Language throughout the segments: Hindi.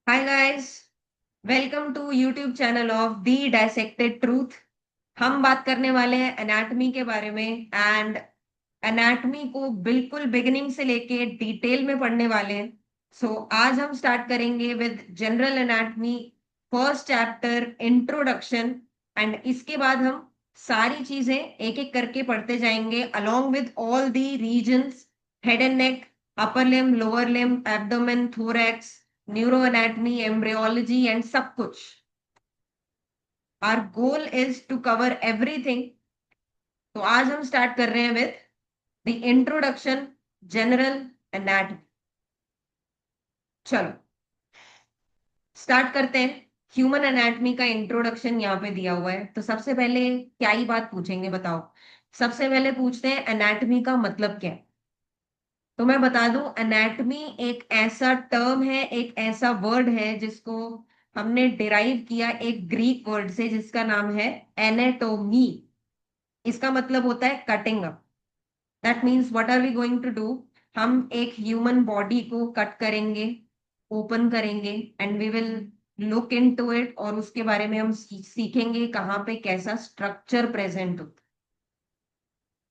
Hi guys, welcome to YouTube channel of the dissected truth. हम बात करने वाले हैं एनाटॉमी के बारे में एंड एनाटॉमी को बिल्कुल बिगिनिंग से लेके डिटेल में पढ़ने वाले हैं। आज हम स्टार्ट करेंगे with general anatomy, first chapter introduction. And इसके बाद हम सारी चीजें एक एक करके पढ़ते जाएंगे along with all the regions, head and neck, upper limb, lower limb, abdomen, thorax, neuroanatomy, embryology and सब कुछ। Our goal is to cover everything. तो आज हम स्टार्ट कर रहे हैं with the introduction, general anatomy. चलो स्टार्ट करते हैं। ह्यूमन एनाटॉमी का इंट्रोडक्शन यहाँ पे दिया हुआ है, तो सबसे पहले क्या ही बात पूछेंगे बताओ। सबसे पहले पूछते हैं एनाटॉमी का मतलब क्या है। तो मैं बता दूं, एनाटॉमी एक ऐसा टर्म है, एक ऐसा वर्ड है जिसको हमने डिराइव किया एक ग्रीक वर्ड से जिसका नाम है एनाटोमी। इसका मतलब होता है cutting up. That means what are we going to do. हम एक ह्यूमन बॉडी को कट करेंगे, ओपन करेंगे and we will look into it, और उसके बारे में हम सीखेंगे कहाँ पे कैसा स्ट्रक्चर प्रेजेंट होता है।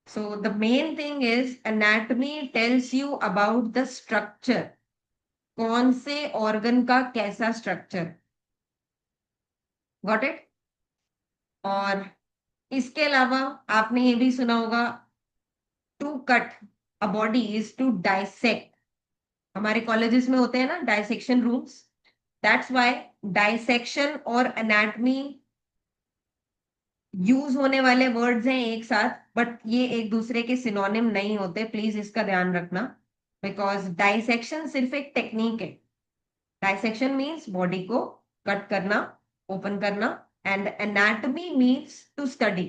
So the main thing is anatomy tells you about the structure, कौन से ऑर्गन का कैसा स्ट्रक्चर। Got it. और इसके अलावा आपने ये भी सुना होगा, to cut a body is to dissect. हमारे कॉलेजेस में होते हैं ना dissection rooms. That's why dissection और एनाटॉमी यूज होने वाले वर्ड्स हैं एक साथ, बट ये एक दूसरे के सिनोनिम नहीं होते, प्लीज इसका ध्यान रखना। बिकॉज डाइसेक्शन सिर्फ एक टेक्निक है। डाइसेक्शन मीन्स बॉडी को कट करना, ओपन करना, and anatomy means to study.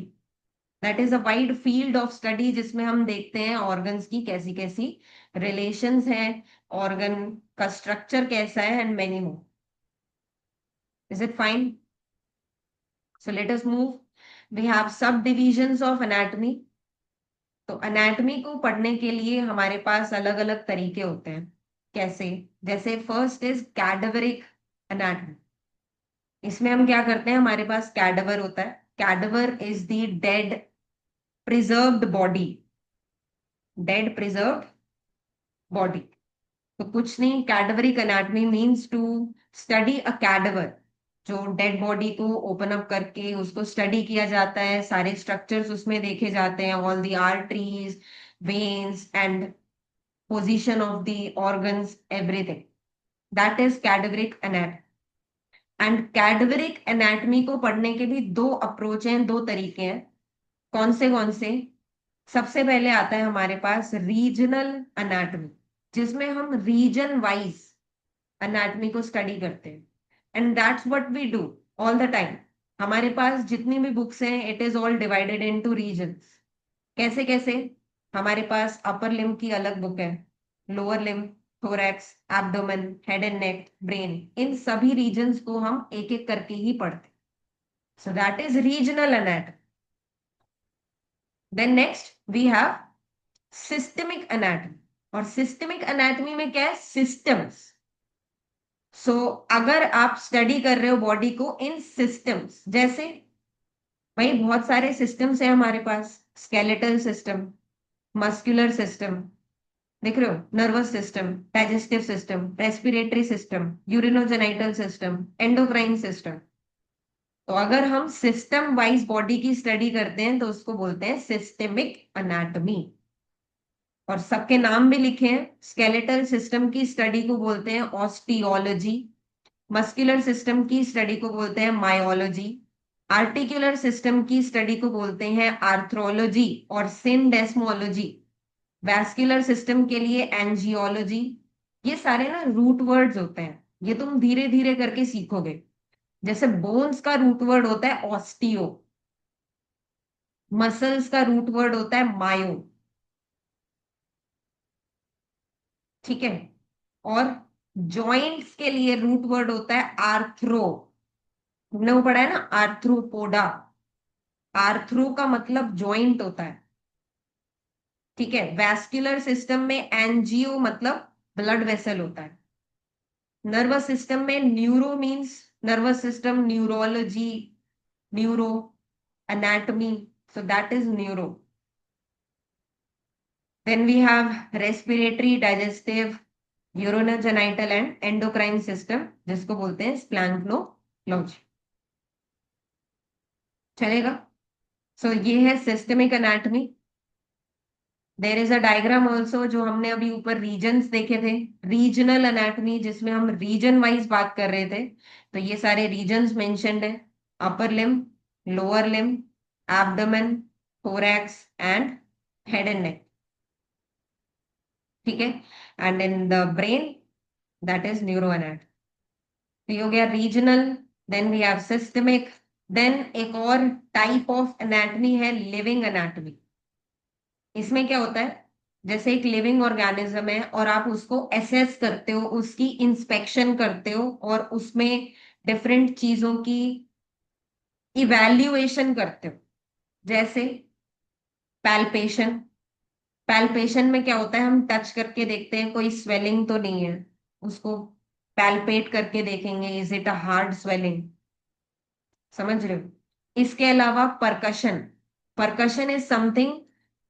That is a wide field of study जिसमें हम देखते हैं ऑर्गन्स की कैसी कैसी रिलेशंस हैं, ऑर्गन का स्ट्रक्चर कैसा है and many more. Is it fine? So let us move. We have subdivisions of anatomy. तो एनाटॉमी को पढ़ने के लिए हमारे पास अलग अलग तरीके होते हैं। कैसे? जैसे फर्स्ट इज कैडावरिक एनाटॉमी। इसमें हम क्या करते हैं, हमारे पास कैडावर होता है। Cadaver is the dead preserved body. Dead preserved body. तो कुछ नहीं, cadaveric anatomy means to study a cadaver. जो डेड बॉडी को ओपन अप करके उसको स्टडी किया जाता है, सारे स्ट्रक्चर्स उसमें देखे जाते हैं, all the arteries, veins and position of the organs, everything. That is cadaveric anatomy. And cadaveric anatomy को पढ़ने के भी दो अप्रोच हैं, दो तरीके हैं। कौन से? सबसे पहले आता है हमारे पास रीजनल एनाटॉमी, जिसमें हम रीजन वाइज एनाटॉमी को स्टडी करते हैं। And that's what we do all the time. हमारे पास जितनी भी बुक्स हैं, it is all divided into regions. कैसे कैसे? हमारे पास अपर लिम्ब की अलग बुक है, lower limb, thorax, abdomen, head and neck, brain, इन सभी रीजन्स को हम एक एक करके ही पढ़ते हैं। So that is regional anatomy. Then next we have systemic anatomy. और सिस्टमिक एनाटॉमी में क्या है? सिस्टम्स। अगर आप स्टडी कर रहे हो बॉडी को इन सिस्टम्स, जैसे भाई बहुत सारे सिस्टम्स है हमारे पास। स्केलेटल सिस्टम, मस्कुलर सिस्टम, देख रहे हो, nervous system, digestive system, respiratory system, urinogenital system, endocrine system. तो अगर हम सिस्टम वाइज बॉडी की स्टडी करते हैं तो उसको बोलते हैं सिस्टेमिक एनाटॉमी। और सबके नाम भी लिखे हैं। स्केलेटल सिस्टम की स्टडी को बोलते हैं ऑस्टियोलॉजी, मस्कुलर सिस्टम की स्टडी को बोलते हैं मायोलॉजी, आर्टिकुलर सिस्टम की स्टडी को बोलते हैं आर्थ्रोलॉजी और सिंडेस्मोलॉजी, वैस्कुलर सिस्टम के लिए एंजियोलॉजी। ये सारे ना रूट वर्ड्स होते हैं, ये तुम धीरे धीरे करके सीखोगे। जैसे बोन्स का रूट वर्ड होता है ऑस्टियो, मसल्स का रूट वर्ड होता है मायो। ठीक है। और जॉइंट्स के लिए रूट वर्ड होता है आर्थ्रो। तुमने वो पढ़ा है ना, आर्थ्रोपोडा। आर्थ्रो का मतलब जॉइंट होता है। ठीक है। वैस्कुलर सिस्टम में एंजियो मतलब ब्लड वेसल होता है। नर्वस सिस्टम में neuro means nervous system, neurology, neuro, anatomy, so that is neuro. Then we have respiratory, digestive, urogenital and endocrine system, जिसको बोलते हैं स्प्लैंक्नोलॉजी। चलेगा? सो ये है systemic anatomy. There is a diagram also जो हमने अभी ऊपर रीजन्स देखे थे, रीजनल एनाटॉमी, जिसमें हम रीजन वाइज बात कर रहे थे। तो ये सारे रीजन्स मेंशन्ड है, upper limb, lower limb, abdomen, thorax and head and neck. ठीक है? And in the brain that is neuro anatomy. तो ये हो गया regional. Then we have systemic. देन एक और टाइप ऑफ एनाटॉमी है लिविंग एनाटॉमी। इसमें क्या होता है, जैसे एक लिविंग ऑर्गेनिज्म है और आप उसको एसेस करते हो, उसकी इंस्पेक्शन करते हो और उसमें डिफरेंट चीजों की इवैल्यूएशन करते हो। जैसे पैल्पेशन। पैल्पेशन में क्या होता है, हम टच करके देखते हैं कोई स्वेलिंग तो नहीं है, उसको पैल्पेट करके देखेंगे, is it a hard swelling. समझ रहे हो? इसके अलावा परकशन। परकशन इज समथिंग,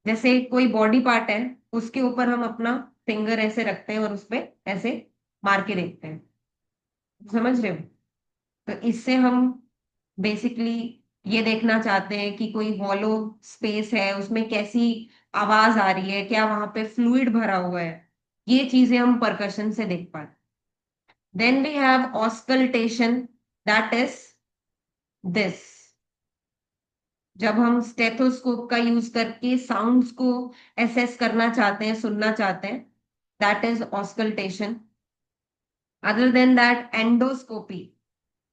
जैसे कोई बॉडी पार्ट है, उसके ऊपर हम अपना फिंगर ऐसे रखते हैं और उस पे ऐसे मार के देखते हैं। समझ रहे हो? तो इससे हम बेसिकली ये देखना चाहते हैं कि कोई हॉलो स्पेस है, उसमें कैसी आवाज आ रही है, क्या वहां पे फ्लूइड भरा हुआ है। ये चीजें हम परकशन से देख पाते। Then we have auscultation, that is this. जब हम स्टेथोस्कोप का यूज करके साउंड्स को एसेस करना चाहते हैं, सुनना चाहते हैं, that is auscultation. Other than that endoscopy,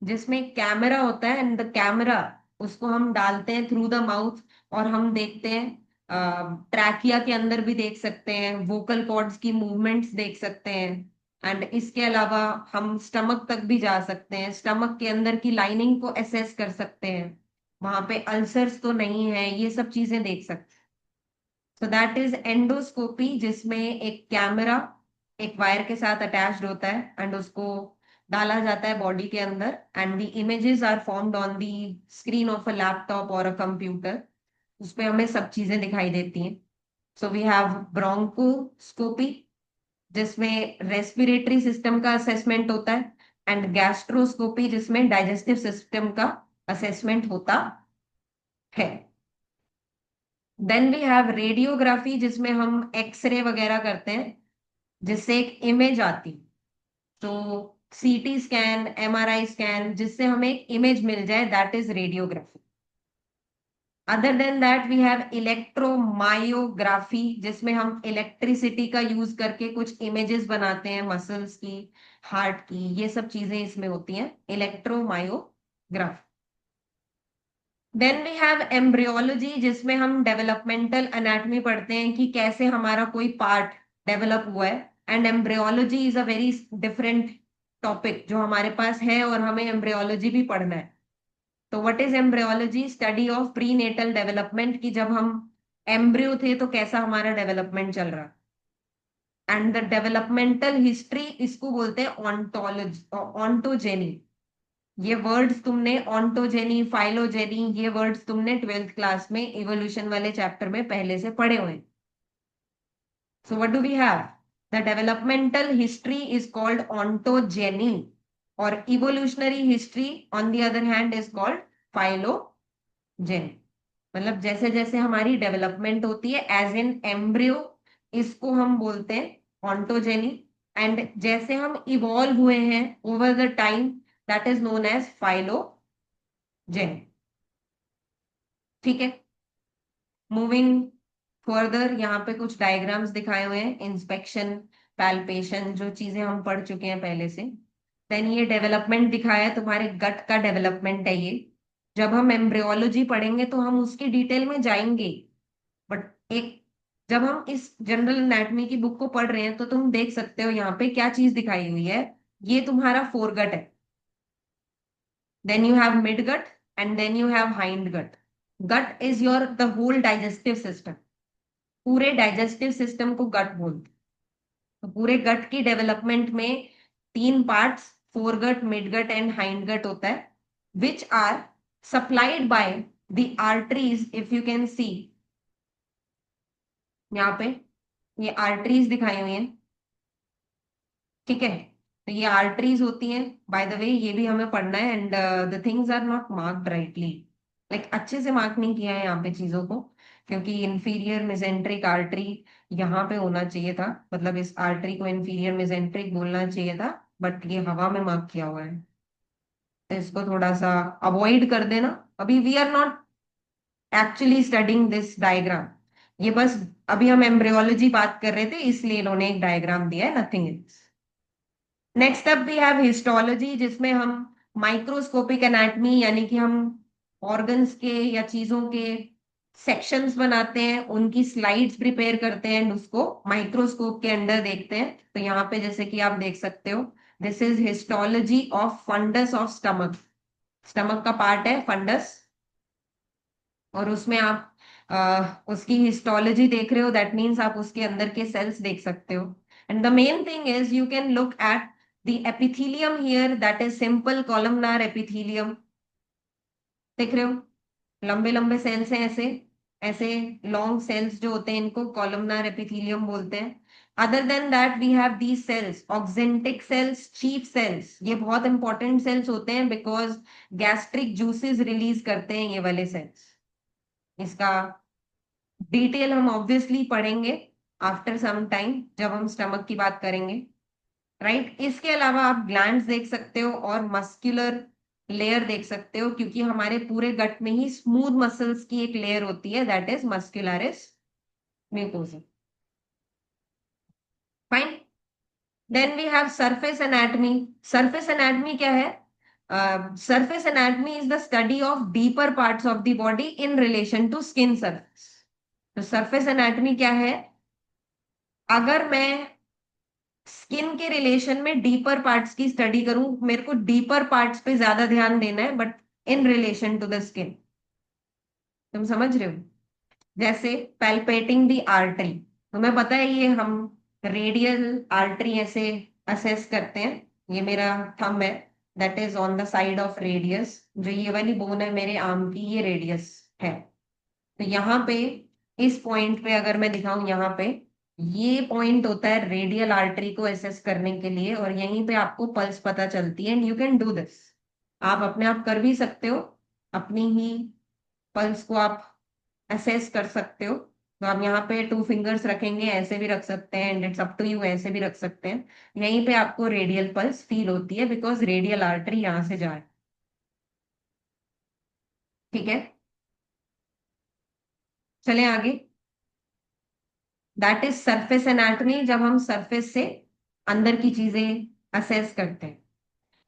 जिसमें कैमरा होता है एंड द कैमरा, उसको हम डालते हैं थ्रू द माउथ और हम देखते हैं, ट्रैकिया के अंदर भी देख सकते हैं, वोकल कॉर्ड्स की मूवमेंट्स देख सकते हैं। एंड इसके अलावा हम स्टमक तक भी जा सकते हैं, स्टमक के अंदर की लाइनिंग को एसेस कर सकते हैं, वहां पे अल्सर्स तो नहीं है, ये सब चीजें देख सकते हैं। सो दैट इज एंडोस्कोपी, जिसमें एक कैमरा एक वायर के साथ अटैच्ड होता है एंड उसको डाला जाता है बॉडी के अंदर and the images are formed on the screen of a laptop और अ कंप्यूटर। उसपे हमें सब चीजें दिखाई देती हैं। सो वी हैव ब्रोंकोस्कोपी, जिसमें रेस्पिरेटरी सिस्टम का असेसमेंट होता है, एंड गैस्ट्रोस्कोपी, जिसमें डाइजेस्टिव सिस्टम का असेसमेंट होता है। देन वी हैव रेडियोग्राफी, जिसमें हम एक्सरे वगैरह करते हैं, जिससे एक इमेज आती। तो सीटी स्कैन, एमआरआई स्कैन, जिससे हमें एक इमेज मिल जाए, that is radiography. Other than that we have electromyography, जिसमें हम इलेक्ट्रिसिटी का यूज करके कुछ इमेजेस बनाते हैं, मसल्स की, हार्ट की, ये सब चीजें इसमें होती हैं, electromyography. Then we have embryology, जिसमें हम डेवलपमेंटल एनाटॉमी पढ़ते हैं कि कैसे हमारा कोई पार्ट डेवलप हुआ है। And embryology is a very different topic जो हमारे पास है और हमें एम्ब्रियोलॉजी भी पढ़ना है। तो what is embryology? Study of prenatal development, की जब हम एम्ब्रियो थे तो कैसा हमारा डेवलपमेंट चल रहा। एंड द डेवलपमेंटल हिस्ट्री, इसको बोलते हैं ऑन्टोलॉजी, ऑन्टोजेनी। ये वर्ड्स तुमने ऑन्टोजेनी, फाइलोजेनी, ये वर्ड्स तुमने 12th क्लास में इवोल्यूशन वाले चैप्टर में पहले से पढ़े हुए हैं। So what do we have? The developmental history is called ontogeny और evolutionary history on the other hand is called phylogeny. मतलब जैसे जैसे हमारी डेवलपमेंट होती है एज एन एम्ब्रियो, इसको हम बोलते हैं ऑन्टोजेनी। एंड जैसे हम इवॉल्व हुए हैं over the time, that is known as phylogeny. ठीक है? मूविंग फर्दर, यहाँ पे कुछ डायग्राम्स दिखाए हुए हैं, इंस्पेक्शन, पैल्पेशन, जो चीजें हम पढ़ चुके हैं पहले से। देन ये डेवलपमेंट दिखाया है, तुम्हारे गट का डेवलपमेंट है ये। जब हम एम्ब्रियोलॉजी पढ़ेंगे तो हम उसकी डिटेल में जाएंगे, बट एक, जब हम इस जनरल एनाटॉमी की बुक को पढ़ रहे हैं तो तुम देख सकते हो यहाँ पे क्या चीज दिखाई हुई है। ये तुम्हारा फोरगट है, then you have mid gut and then you have hind gut. Gut is your the whole digestive system, पूरे डाइजेस्टिव सिस्टम को गट बोलते हैं। तो पूरे गट की डेवलपमेंट में तीन parts, foregut, midgut and hindgut होता है, which are supplied by the arteries. If you can see, यहाँ पे ये आर्टरीज दिखाई हुई हैं, ठीक है। तो ये आर्टरीज होती हैं, बाय द वे ये भी हमें पढ़ना है, and the things are not marked rightly, like अच्छे से मार्क नहीं किया है यहाँ पे चीजों को, क्योंकि इंफीरियर मेसेंट्रिक आर्टरी यहाँ पे होना चाहिए था, मतलब इस आर्टरी को इंफीरियर मेसेंट्रिक बोलना चाहिए था, बट ये हवा में मार्क किया हुआ है, तो इसको थोड़ा सा अवॉइड कर देना। अभी we are not actually studying this diagram, ये बस अभी हम एम्ब्रियोलॉजी बात कर रहे थे, इसलिए इन्होंने एक डायग्राम दिया है, nothing else. Next up we have histology, जिसमें हम माइक्रोस्कोपिक एनाटमी, यानी कि हम ऑर्गन्स के या चीजों के सेक्शंस बनाते हैं, उनकी स्लाइड्स प्रिपेयर करते हैं, उसको माइक्रोस्कोप के अंडर देखते हैं। तो यहाँ पे जैसे कि आप देख सकते हो, this is histology of fundus of stomach. Stomach का पार्ट है फंडस, और उसमें आप उसकी हिस्टोलॉजी देख रहे हो, दैट मीन्स आप उसके अंदर के सेल्स देख सकते हो। And the main thing is you can look at the epithelium here, that is simple columnar epithelium. देख रहे हो, लंबे लंबे सेल्स हैं ऐसे, ऐसे लॉन्ग सेल्स जो होते हैं, इनको कॉलमनार एपिथेलियम बोलते हैं। Other than that we have these cells, oxyntic cells, chief cells. ये बहुत इंपॉर्टेंट सेल्स होते हैं, बिकॉज गैस्ट्रिक जूसेस रिलीज करते हैं ये वाले सेल्स। इसका डिटेल हम ऑब्वियसली पढ़ेंगे आफ्टर सम टाइम, जब हम स्टमक की बात करेंगे, राइट। इसके अलावा आप ग्लैंड्स देख सकते हो और मस्कुलर लेयर देख सकते हो, क्योंकि हमारे पूरे गट में ही स्मूथ मसल्स की एक लेयर होती है, that is muscularis mucosa. Fine. Then we have surface anatomy. Surface anatomy क्या है? Surface anatomy is the study of deeper parts of the body in relation to skin surface. तो सरफेस एनाटमी क्या है? अगर मैं स्किन के रिलेशन में डीपर पार्ट्स की स्टडी करूं, मेरे को डीपर पार्ट्स पे ज्यादा ध्यान देना है, but in relation to the skin. तुम समझ रहे हो? जैसे पैल्पेटिंग द आर्टरी, तुम्हें पता है ये हम रेडियल आर्टरी ऐसे असेस करते हैं। ये मेरा थंब है, that is on the side of radius. जो ये वाली बोन है मेरे आर्म की, ये रेडियस है। तो यहाँ पे इस पॉइंट पे अगर मैं दिखाऊं, यहाँ पे ये पॉइंट होता है रेडियल आर्टरी को एसेस करने के लिए, और यहीं पे आपको पल्स पता चलती है, and you can do this. आप अपने आप कर भी सकते हो, अपनी ही पल्स को आप असेस कर सकते हो। तो आप यहाँ पे टू फिंगर्स रखेंगे, ऐसे भी रख सकते हैं, and it's up to you, ऐसे भी रख सकते हैं। यहीं पे आपको रेडियल पल्स फील होती है, बिकॉज रेडियल आर्टरी यहाँ से जा रही है, ठीक है। चले आगे। दैट इज सरफेस एनाटमी, जब हम सरफेस से अंदर की चीजें असेस करते हैं।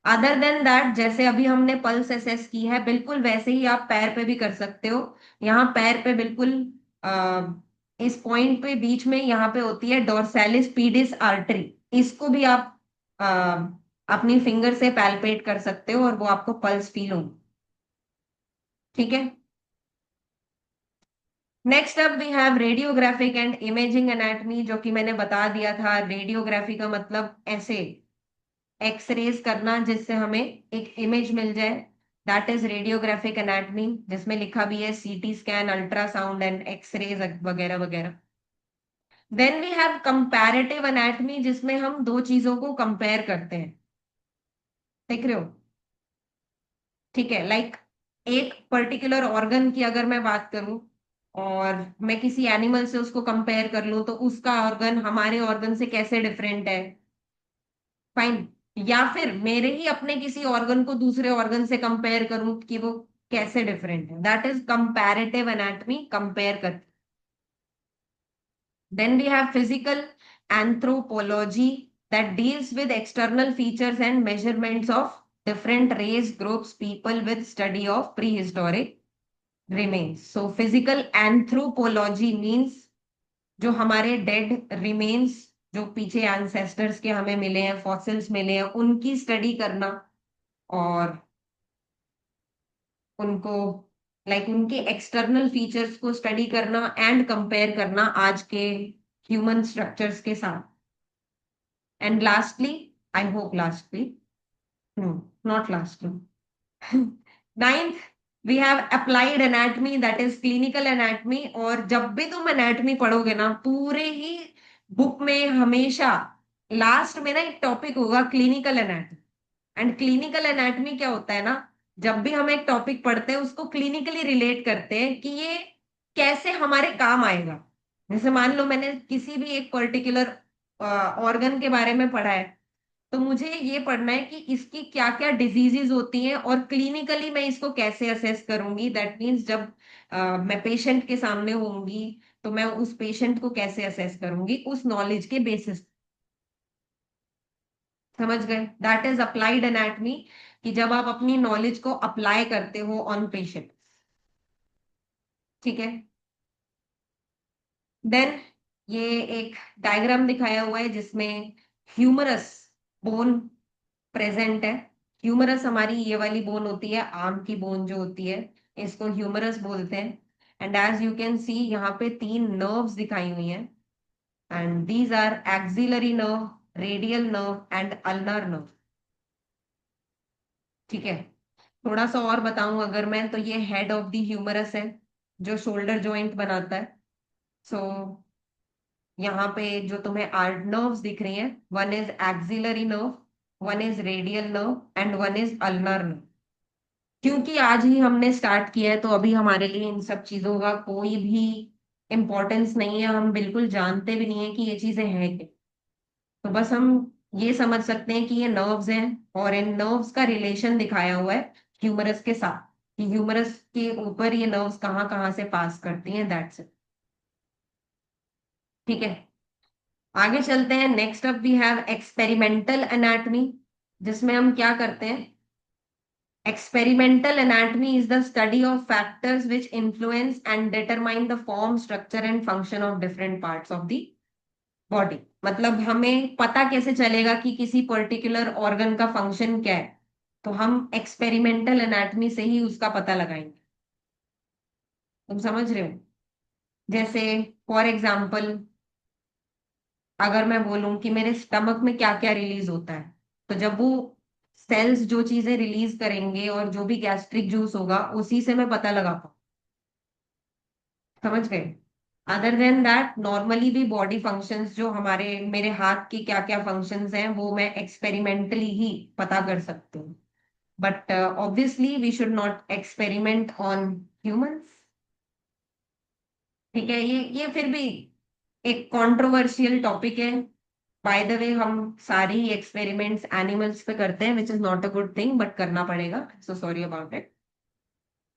अदर देन दैट, जैसे अभी हमने पल्स असेस की है, बिल्कुल वैसे ही आप पैर पे भी कर सकते हो। यहाँ पैर पे बिल्कुल आ, इस पॉइंट पे बीच में यहाँ पे होती है डोर्सालिस पीडिस आर्टरी। इसको भी आप आ, अपनी फिंगर से पैल्पेट कर सकते हो, और वो आपको पल्स फील होगी, ठीक है। Next up we have radiographic and imaging anatomy, जो कि मैंने बता दिया था। रेडियोग्राफी का मतलब ऐसे एक्सरेज करना जिससे हमें एक इमेज मिल जाए, दैट इज रेडियोग्राफिक एनाटमी, जिसमें लिखा भी है CT scan, ultrasound and x rays वगैरह वगैरह। Then we have comparative anatomy, जिसमें हम दो चीजों को कंपेयर करते हैं, देख रहे हो, ठीक है। लाइक एक पर्टिकुलर ऑर्गन की अगर मैं बात करूं, और मैं किसी एनिमल से उसको कंपेयर कर लूं, तो उसका ऑर्गन हमारे ऑर्गन से कैसे डिफरेंट है, फाइन। या फिर मेरे ही अपने किसी ऑर्गन को दूसरे ऑर्गन से कंपेयर करूं कि वो कैसे डिफरेंट है, that is comparative anatomy, compare कर। Then we have physical anthropology, that deals with external features and measurements of different race groups, people with study of prehistoric remains. So physical anthropology means जो हमारे डेड रिमेन्स, जो पीछे एंसेस्टर्स के हमें मिले हैं, फॉसिल्स मिले हैं, उनकी स्टडी करना, और उनको उनके एक्सटर्नल फीचर्स को स्टडी करना एंड कंपेयर करना आज के ह्यूमन स्ट्रक्चर्स के साथ। And lastly I hope last week, no not last week. Ninth, we have applied anatomy, that is clinical anatomy. और जब भी तुम एनाटमी पढ़ोगे ना, पूरे ही बुक में हमेशा लास्ट में ना एक टॉपिक होगा clinical anatomy. And clinical anatomy क्या होता है ना, जब भी हम एक टॉपिक पढ़ते हैं उसको क्लिनिकली रिलेट करते हैं कि ये कैसे हमारे काम आएगा। जैसे मान लो मैंने किसी भी एक पर्टिकुलर ऑर्गन के बारे में पढ़ा है, तो मुझे ये पढ़ना है कि इसकी क्या क्या डिजीजेस होती हैं और क्लिनिकली मैं इसको कैसे असेस करूंगी। दैट मीन्स जब मैं पेशेंट के सामने होंगी तो मैं उस पेशेंट को कैसे असेस करूंगी उस नॉलेज के बेसिस। समझ गए? दैट इज अप्लाइड एनाटमी, कि जब आप अपनी नॉलेज को अप्लाई करते हो ऑन पेशेंट। ठीक है। देन ये एक डायग्राम दिखाया हुआ है जिसमें ह्यूमरस बोन प्रेजेंट है। ह्यूमरस हमारी ये वाली बोन होती है, आर्म की बोन जो होती है, इसको ह्यूमरस बोलते हैं। And as you can see यहाँ पे तीन नर्व्स दिखाई हुई हैं, and these are axillary nerve, radial nerve and ulnar nerve. ठीक है। थोड़ा सा और बताऊं अगर मैं, तो ये हेड ऑफ द ह्यूमरस है जो शोल्डर जॉइंट बनाता है। सो यहाँ पे जो तुम्हें आर्ट नर्व्स दिख रही हैं, one is axillary nerve, one is radial nerve and one is ulnar nerve. क्योंकि आज ही हमने स्टार्ट किया है तो अभी हमारे लिए इन सब चीजों का कोई भी इम्पोर्टेंस नहीं है, हम बिल्कुल जानते भी नहीं है कि ये चीजें हैं क्या। तो बस हम ये समझ सकते हैं कि ये नर्व्स हैं, और इन नर्व्स का रिलेशन दिखाया हुआ है ह्यूमरस के साथ, कि ह्यूमरस के ऊपर ये नर्व्स कहाँ कहाँ से पास करती हैं, दैट्स इट। ठीक है। आगे चलते हैं। Next up we have experimental anatomy, जिसमें हम क्या करते हैं। Experimental anatomy is the study of factors which influence and determine the form, structure and function of different parts of the body। मतलब हमें पता कैसे चलेगा कि किसी पर्टिकुलर ऑर्गन का फंक्शन क्या है, तो हम एक्सपेरिमेंटल एनाटमी से ही उसका पता लगाएंगे। तुम समझ रहे हो? जैसे फॉर एग्जाम्पल, अगर मैं बोलूं कि मेरे स्टमक में क्या क्या रिलीज होता है, तो जब वो सेल्स जो चीजें रिलीज करेंगे और जो भी गैस्ट्रिक जूस होगा उसी से मैं पता लगा पाऊँ। समझ गए? अदर देन दैट नॉर्मली भी बॉडी फंक्शंस जो हमारे मेरे हाथ के क्या क्या फंक्शंस हैं वो मैं एक्सपेरिमेंटली ही पता कर सकती हूँ। But obviously we should not experiment on humans. ठीक है। ये फिर भी एक कंट्रोवर्शियल टॉपिक है। बाय द वे हम सारी ही एक्सपेरिमेंट्स एनिमल्स पे करते हैं, which is not a good thing, but करना पड़ेगा, so sorry about it.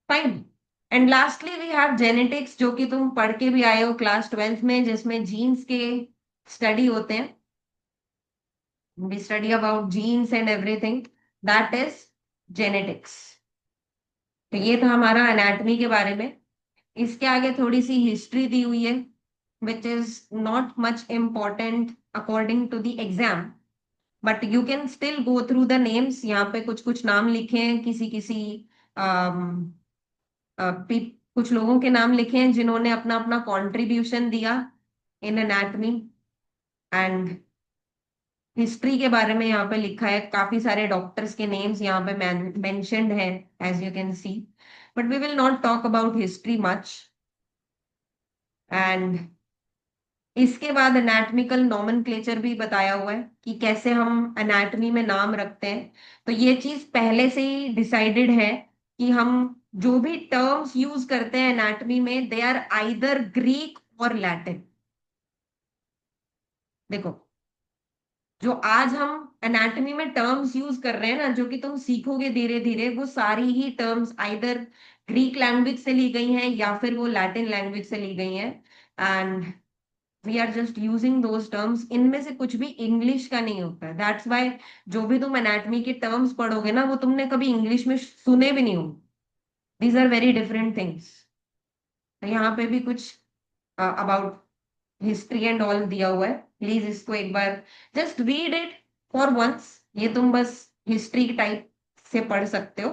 Fine. And lastly we have genetics, जो कि तुम पढ़ के भी आए हो क्लास 12th में, जिसमें जीन्स के स्टडी होते हैं। We study about genes and everything, that is genetics. तो ये था हमारा एनाटॉमी के बारे में। इसके आगे थोड़ी सी हिस्ट्री दी हुई है, which is not much important according to the exam, but you can still go through the names. यहाँ पे कुछ कुछ नाम लिखे हैं, किसी किसी कुछ लोगों के नाम लिखे हैं जिन्होंने अपना अपना कंट्रीब्यूशन दिया इन एनाटमी। एंड हिस्ट्री के बारे में यहाँ पे लिखा है, काफी सारे डॉक्टर्स के नेम्स यहाँ पे मेंशन्ड है, as you can see. But we will not talk about history much. And इसके बाद एनाटॉमिकल नॉमेनक्लेचर भी बताया हुआ है कि कैसे हम एनाटॉमी में नाम रखते हैं। तो ये चीज पहले से ही डिसाइडेड है कि हम जो भी टर्म्स यूज करते हैं एनाटॉमी में, दे आर आइदर ग्रीक और लैटिन। देखो, जो आज हम एनाटॉमी में टर्म्स यूज कर रहे हैं ना, जो कि तुम सीखोगे धीरे धीरे, वो सारी ही टर्म्स आइदर ग्रीक लैंग्वेज से ली गई हैं या फिर वो लैटिन लैंग्वेज से ली गई हैं। And we are just using those terms. इनमें से कुछ भी इंग्लिश का नहीं होता है, दैट्स वाई जो भी तुम एनाटॉमी के टर्म्स पढ़ोगे ना, वो तुमने कभी इंग्लिश में सुने भी नहीं होंगे। These are very different things. तो यहाँ पे भी कुछ अबाउट हिस्ट्री एंड ऑल दिया हुआ है, प्लीज इसको एक बार just read it for once. ये तुम बस हिस्ट्री टाइप से पढ़ सकते हो,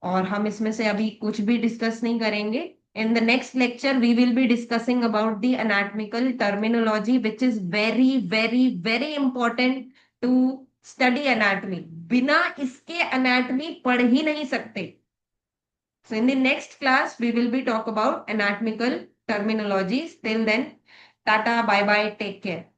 और हम इसमें से अभी कुछ भी डिस्कस नहीं करेंगे। In the next lecture we will be discussing about the anatomical terminology, which is very very very important to study anatomy, बिना इसके एनाटमी पढ़ ही नहीं सकते. So in the next class, we will be talk about anatomical terminologies. Till then, tata, bye bye, take care.